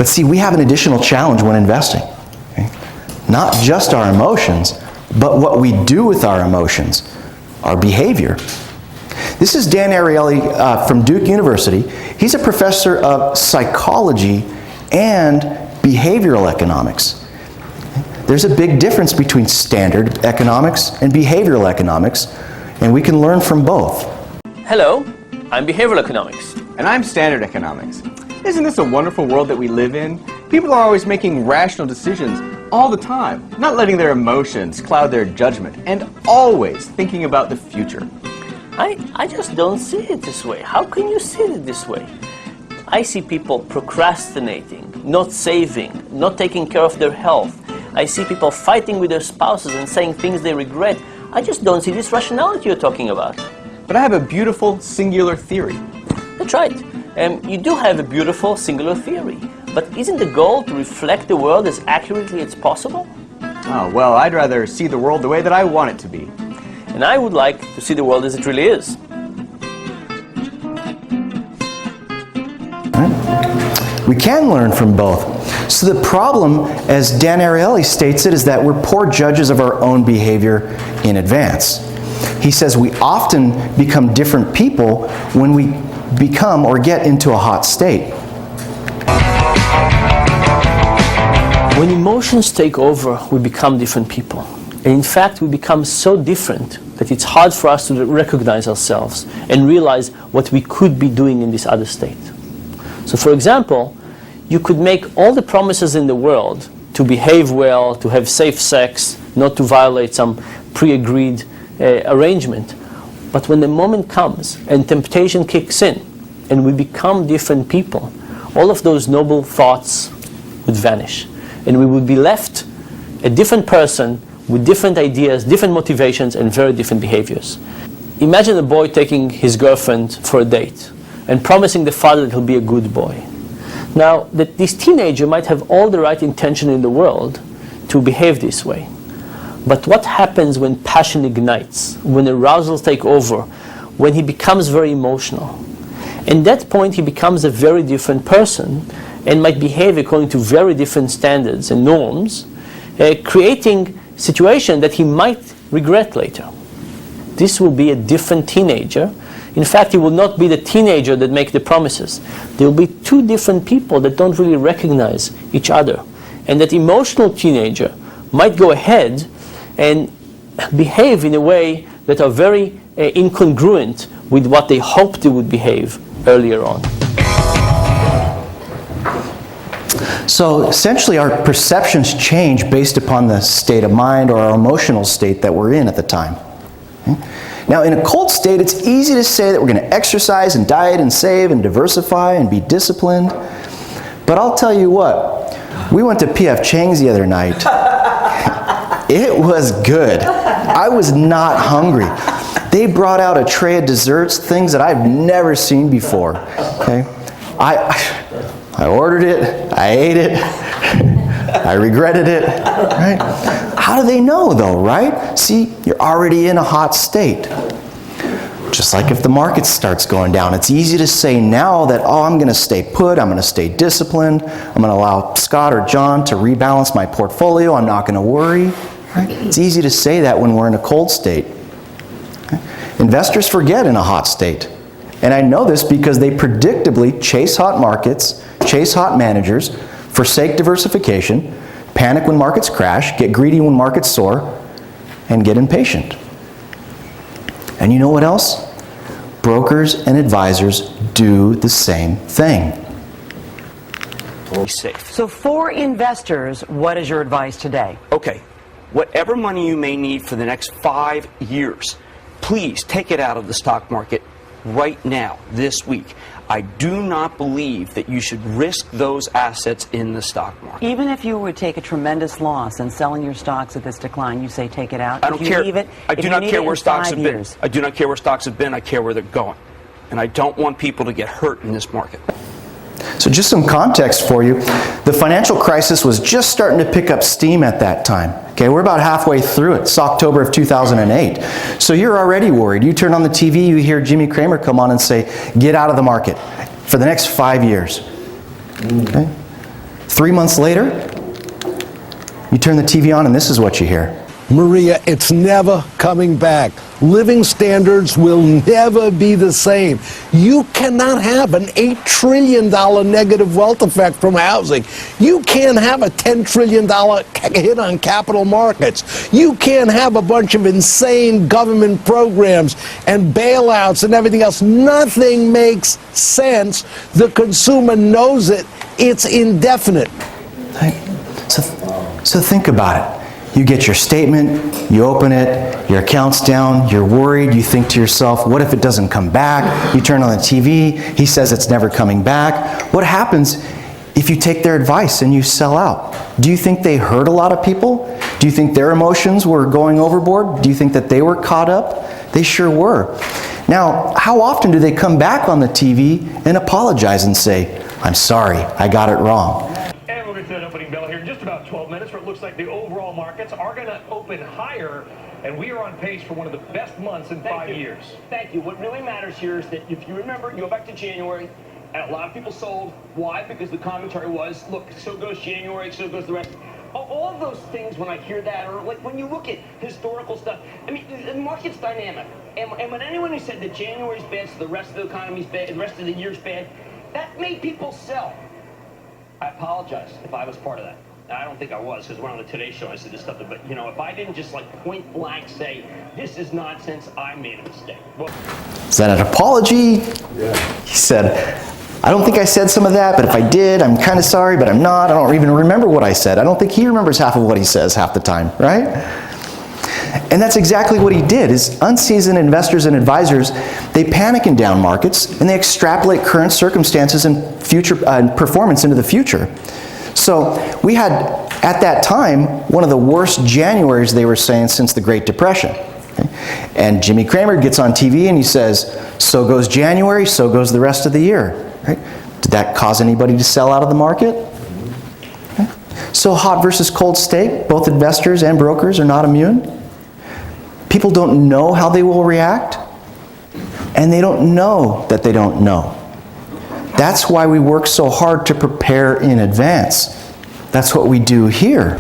But see, we have an additional challenge when investing. Okay? Not just our emotions, but what we do with our emotions, our behavior. This is Dan Ariely from Duke University. He's a professor of psychology and behavioral economics. There's a big difference between standard economics and behavioral economics, and we can learn from both. Hello, I'm behavioral economics. And I'm standard economics. Isn't this a wonderful world that we live in? People are always making rational decisions all the time, not letting their emotions cloud their judgment, and always thinking about the future. I just don't see it this way. How can you see it this way? I see people procrastinating, not saving, not taking care of their health. I see people fighting with their spouses and saying things they regret. I just don't see this rationality you're talking about. But I have a beautiful singular theory. That's right. You do have a beautiful singular theory. But isn't the goal to reflect the world as accurately as possible? Oh, well, I'd rather see the world the way that I want it to be. And I would like to see the world as it really is. We can learn from both. So the problem, as Dan Ariely states it, is that we're poor judges of our own behavior in advance. He says we often become different people when we become or get into a hot state. When emotions take over, we become different people. And in fact, we become so different that it's hard for us to recognize ourselves and realize what we could be doing in this other state. So for example, you could make all the promises in the world to behave well, to have safe sex, not to violate some pre-agreed arrangement. But when the moment comes and temptation kicks in and we become different people, all of those noble thoughts would vanish. And we would be left a different person with different ideas, different motivations, and very different behaviors. Imagine a boy taking his girlfriend for a date and promising the father that he'll be a good boy. Now, that this teenager might have all the right intention in the world to behave this way. But what happens when passion ignites, when arousals take over, when he becomes very emotional? At that point, he becomes a very different person and might behave according to very different standards and norms, creating a situation that he might regret later. This will be a different teenager. In fact, he will not be the teenager that makes the promises. There will be two different people that don't really recognize each other. And that emotional teenager might go ahead and behave in a way that are very incongruent with what they hoped they would behave earlier on. So essentially our perceptions change based upon the state of mind or our emotional state that we're in at the time. Now in a cold state, it's easy to say that we're going to exercise and diet and save and diversify and be disciplined. But I'll tell you what, we went to P.F. Chang's the other night. It was good. I was not hungry. They brought out a tray of desserts, things that I've never seen before. Okay? I ordered it, I ate it, I regretted it, right? How do they know though, right? See, you're already in a hot state. Just like if the market starts going down, it's easy to say now that, oh, I'm going to stay put, I'm going to stay disciplined, I'm going to allow Scott or John to rebalance my portfolio, I'm not going to worry. Right? It's easy to say that when we're in a cold state. Okay? Investors forget in a hot state. And I know this because they predictably chase hot markets, chase hot managers, forsake diversification, panic when markets crash, get greedy when markets soar, and get impatient. And you know what else? Brokers and advisors do the same thing. Totally safe. So for investors, what is your advice today? Okay, whatever money you may need for the next 5 years, please take it out of the stock market right now, this week. I do not believe that you should risk those assets in the stock market. Even if you would take a tremendous loss and selling your stocks at this decline, you say take it out? I don't care. I do not care where stocks have been. Years. I do not care where stocks have been. I care where they're going. And I don't want people to get hurt in this market. So just some context for you. The financial crisis was just starting to pick up steam at that time. Okay, we're about halfway through it. It's October of 2008. So you're already worried. You turn on the TV, you hear Jimmy Cramer come on and say, get out of the market for the next 5 years. Okay? 3 months later, you turn the TV on and this is what you hear. Maria, it's never coming back. Living standards will never be the same. You cannot have an $8 trillion negative wealth effect from housing. You can't have a $10 trillion hit on capital markets. You can't have a bunch of insane government programs and bailouts and everything else. Nothing makes sense. The consumer knows it. It's indefinite. So think about it. You get your statement, you open it, your account's down, you're worried, you think to yourself, what if it doesn't come back? You turn on the TV, he says it's never coming back. What happens if you take their advice and you sell out? Do you think they hurt a lot of people? Do you think their emotions were going overboard? Do you think that they were caught up? They sure were. Now, how often do they come back on the TV and apologize and say, I'm sorry, I got it wrong? And we're going to that opening bell here in just about 12 minutes, where it looks like the overall markets are going to open higher, and we are on pace for one of the best months in 5 years. Thank you. What really matters here is that if you remember, you go back to January, and a lot of people sold. Why? Because the commentary was, look, so goes January, so goes the rest. All of those things, when I hear that, or like when you look at historical stuff, I mean, the market's dynamic. And when anyone who said that January's bad, so the rest of the economy's bad, the rest of the year's bad, that made people sell. I apologize if I was part of that. I don't think I was, because we're on the Today Show, I said this stuff, but you know, if I didn't just like point blank say, this is nonsense, I made a mistake. Well, Is that an apology? Yeah. He said, I don't think I said some of that, but if I did, I'm kind of sorry, but I'm not. I don't even remember what I said. I don't think he remembers half of what he says half the time, right? And that's exactly what he did. Is unseasoned investors and advisors, they panic in down markets and they extrapolate current circumstances and future performance into the future. So we had, at that time, one of the worst Januaries, they were saying, since the Great Depression. Okay? And Jimmy Cramer gets on TV and he says, so goes January, so goes the rest of the year. Right? Did that cause anybody to sell out of the market? Okay. So hot versus cold steak, both investors and brokers are not immune. People don't know how they will react, and they don't know that they don't know. That's why we work so hard to prepare in advance. That's what we do here.